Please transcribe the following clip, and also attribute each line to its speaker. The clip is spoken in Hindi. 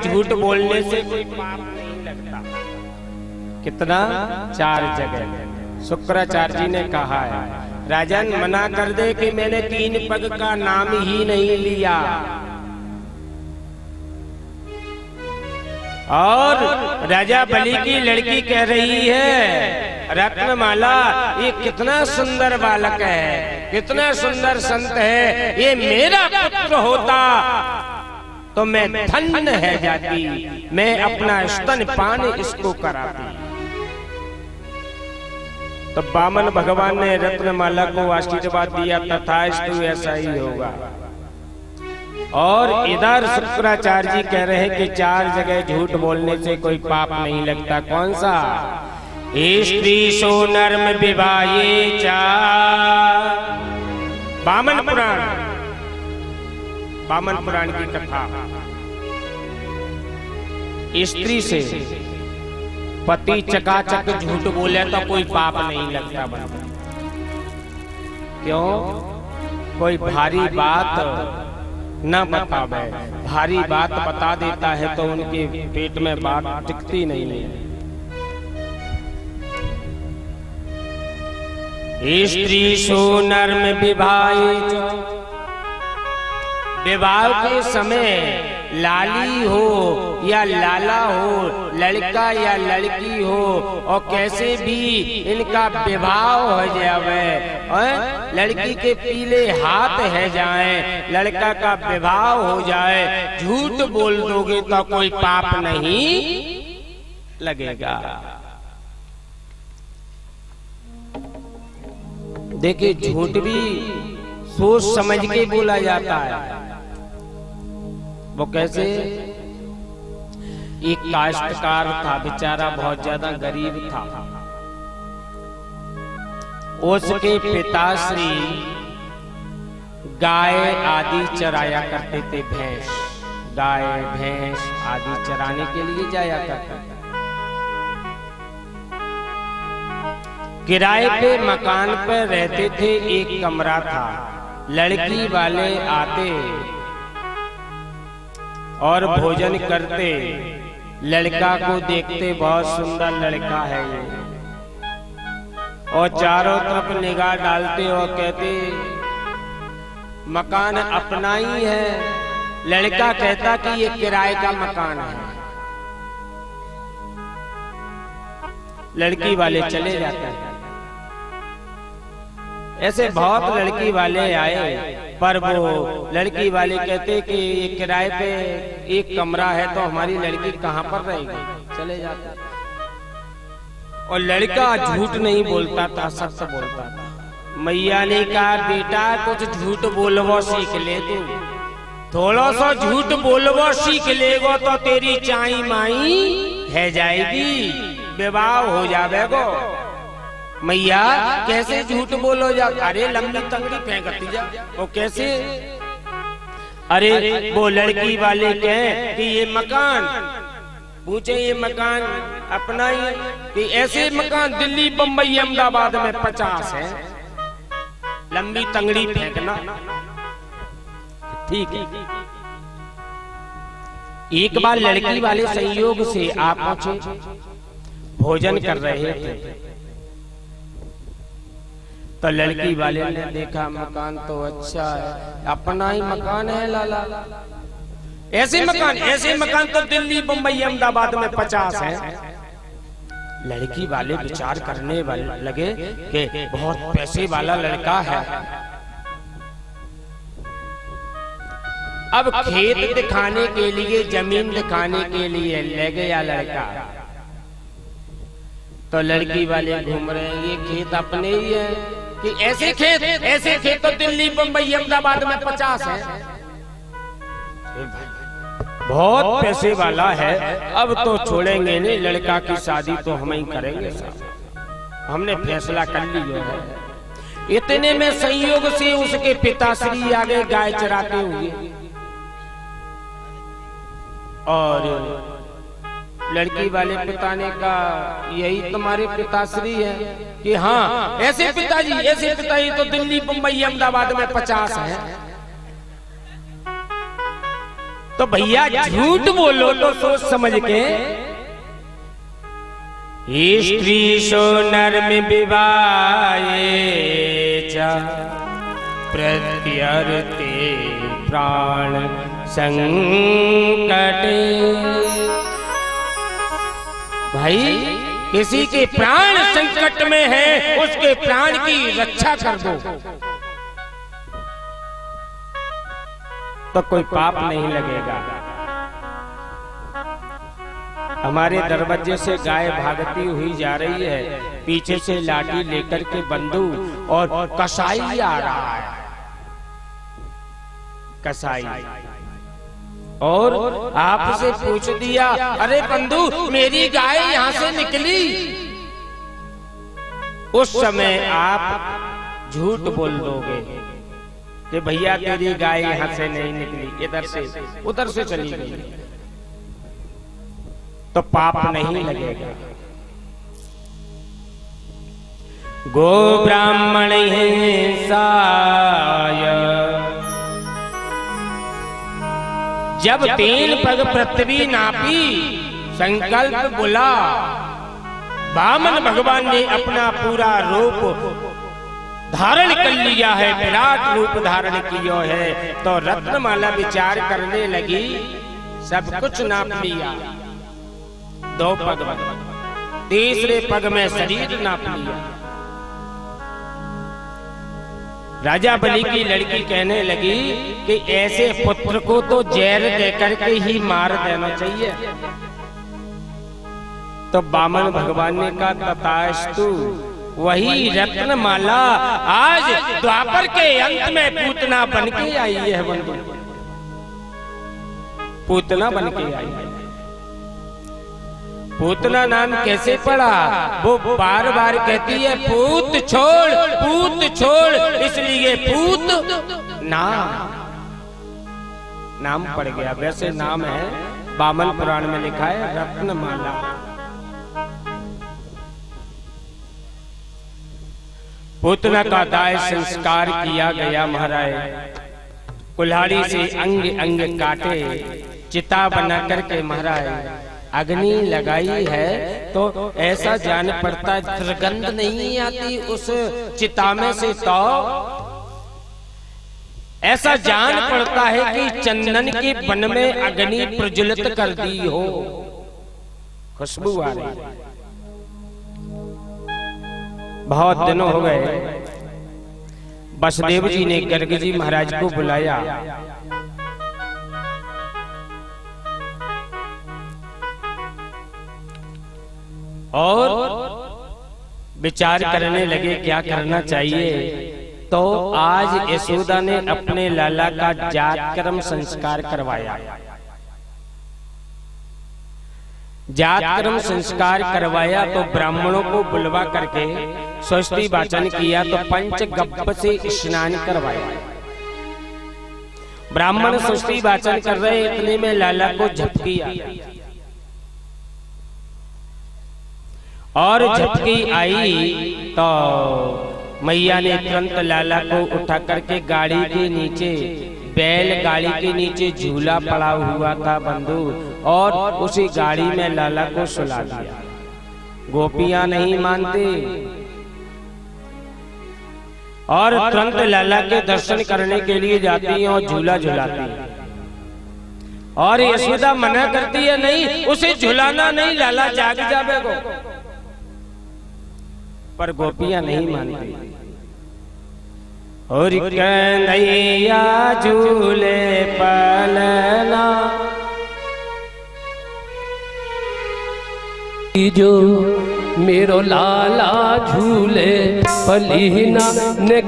Speaker 1: झूठ बोलने से कोई पाप नहीं लगता। कितना? 4 जगह। शुक्राचार्य जी ने कहा है, राजन मना कर दे कि मैंने 3 पग का नाम ही नहीं लिया। और राजा बलि की लड़की कह रही है, रत्नमाला ये कितना सुंदर बालक है, कितना सुंदर संत है, ये मेरा पुत्र होता तो मैं धन्य है जाती, मैं अपना स्तनपान इसको कराती। तो वामन भगवान ने रत्नमाला को आशीर्वाद दिया, तथास्तु ऐसा ही होगा। और इधर शुक्राचार्य जी कह रहे हैं कि 4 जगह झूठ बोलने से कोई पाप नहीं लगता। कौन सा? स्त्री सो नर्म विवाहे चा। वामन पुराण, वामन पुराण की कथा। स्त्री से पति चकाचक झूठ बोले तो कोई पाप नहीं लगता। क्यों? कोई भारी बात न बतावे, भारी बात बता देता है तो उनके पेट में बात टिकती नहीं है। स्त्री सो नर्म विवाहे च। विवाह के समय लाली हो या लाला हो, लड़का या लड़की हो, और कैसे भी इनका विवाह हो जावे, लड़की के पीले हाथ है जाए, लड़का का विवाह हो जाए, झूठ बोल दोगे तो कोई पाप नहीं लगेगा। देखिए, झूठ भी सोच समझ के बोला जाता है। वो कैसे? एक काश्तकार था, बेचारा बहुत ज्यादा गरीब था। उसके पिताश्री गाय आदि चराया करते थे, भैंस, गाय भैंस आदि चराने के लिए जाया करते थे। किराए पे मकान पर रहते थे, एक कमरा था। लड़की वाले आते और भोजन करते, लड़का को देखते बहुत सुंदर लड़का है ये, और चारों तरफ निगाह डालते और कहते मकान अपना ही है। लड़का कहता कि ये किराए का मकान है। लड़की वाले चले जाते हैं। ऐसे बहुत लड़की वाले आए, पर वो लड़की वाले कहते कि ये किराए पे एक कमरा है तो हमारी लड़की कहाँ पर रहेगी, चले जाते। और लड़का झूठ नहीं बोलता था, सच बोलता था। मैया ने कहा, बेटा कुछ झूठ बोलवो सीख ले, तू थोड़ा सा झूठ बोलवो सीख लेगो तो तेरी चाई माई है जाएगी, विवाह हो जावेगो। मैया कैसे झूठ बोलो जा? अरे लंबी तंगड़ी फेंकती जा। वो कैसे? अरे वो लड़की वाले कहें कि ये मकान, पूछे ये मकान अपना ही है कि ऐसे मकान दिल्ली बम्बई अहमदाबाद में 50 है। लंबी तंगड़ी फेंकना ठीक है। एक बार लड़की वाले संयोग से आप पहुंचे, भोजन कर रहे थे, तो लड़की वाले ने देखा मकान तो अच्छा है, अपना ही मकान है लाला। ऐसे मकान तो दिल्ली बम्बई अहमदाबाद में 50 है। लड़की वाले विचार करने वाले लगे कि बहुत पैसे वाला लड़का है। अब खेत दिखाने के लिए, जमीन दिखाने के लिए ले गया लड़का। तो लड़की वाले घूम रहे हैं, ये खेत अपने ही है कि ऐसे खेत तो दिल्ली बम्बई अहमदाबाद में 50 है। बहुत पैसे वाला है, अब तो छोड़ेंगे नहीं, लड़का की शादी तो हम ही करेंगे साहब, हमने फैसला कर लिया है। इतने में संयोग से उसके पिताश्री आ गए गाय चराते हुए, और लड़की वाले पिता ने कहा, यही तुम्हारे पिताश्री है? कि हाँ, ऐसे पिताजी तो दिल्ली बम्बई अहमदाबाद में 50 है। तो भैया झूठ बोलो तो सोच समझ के। स्त्री सो नर में विवाहे चा प्रत्यर्थे प्राण संकटे। भाई किसी के प्राण संकट में है, उसके प्राण की रक्षा कर दो तो कोई पाप नहीं लगेगा। हमारे दरवाजे से गाय भागती हुई जा रही है, पीछे से लाठी लेकर के बंदूक और कसाई आ रहा है, कसाई, और आपसे पूछ दिया, अरे बंधु मेरी गाय यहां से निकली। उस समय आप झूठ बोल दोगे कि भैया तेरी गाय यहां से नहीं निकली, इधर से उधर से चली गई, तो पाप नहीं लगेगा। गो ब्राह्मण हिंसाय जब 3 पग पृथ्वी नापी, संकल्प बोला, वामन भगवान ने अपना पूरा रूप धारण कर लिया है, विराट रूप धारण किया है। तो रत्नमाला विचार करने लगी, सब कुछ नाप लिया, 2 पग, तीसरे पग में शरीर नाप लिया। राजा बलि की लड़की कहने लगी कि ऐसे पुत्र को तो जहर देकर के ही मार देना चाहिए। तो वामन भगवान ने कहा, तथास्तु, वही रत्नमाला आज द्वापर के अंत में पूतना बन के आई है। बंधु पूतना बन के आई है। पूतना नाम कैसे पड़ा? वो बार बार कहती है पूत छोड़, इसलिए पूत नाम पड़ गया। वैसे नाम है, वामन पुराण में लिखा है रत्नमाला। पूतना का दाह संस्कार किया गया महाराज। कुल्हाड़ी से अंग अंग काटे, चिता बना करके महाराज अग्नि लगाई है, तो ऐसा जान पड़ता है दुर्गंध नहीं आती उस चिता में से, तो ऐसा जान पड़ता है कि चंदन के वन में अग्नि प्रज्वलित कर दी हो, खुशबू आ रही। बहुत दिनों हो गए, वसुदेव जी ने गर्ग जी महाराज को बुलाया। और विचार करने लगे क्या करना चाहिए। तो आज यशोदा ने अपने लाला का जातकर्म संस्कार करवाया। जातकर्म संस्कार करवाया तो ब्राह्मणों को बुलवा करके स्वस्ति वाचन किया, तो पंचगव्य से स्नान करवाया। ब्राह्मण स्वस्ति वाचन कर रहे, इतने में लाला को झपकी आई, और झपकी आई तो मैया ने तुरंत लाला को उठा करके गाड़ी के नीचे, बैल गाड़ी के नीचे झूला पड़ा हुआ था बंधु, और उसी गाड़ी में लाला को सुला दिया। गोपियां नहीं मानती और तुरंत लाला के दर्शन करने के लिए जाती हैं और झूला झुलाती हैं। और यशोदा मना करती है, नहीं उसे झुलाना नहीं, लाला जाग जाएगा। पर गोपियां नहीं मानती। और कन्हैया झूले पलना,
Speaker 2: जो मेरो लाला झूले पलीना ने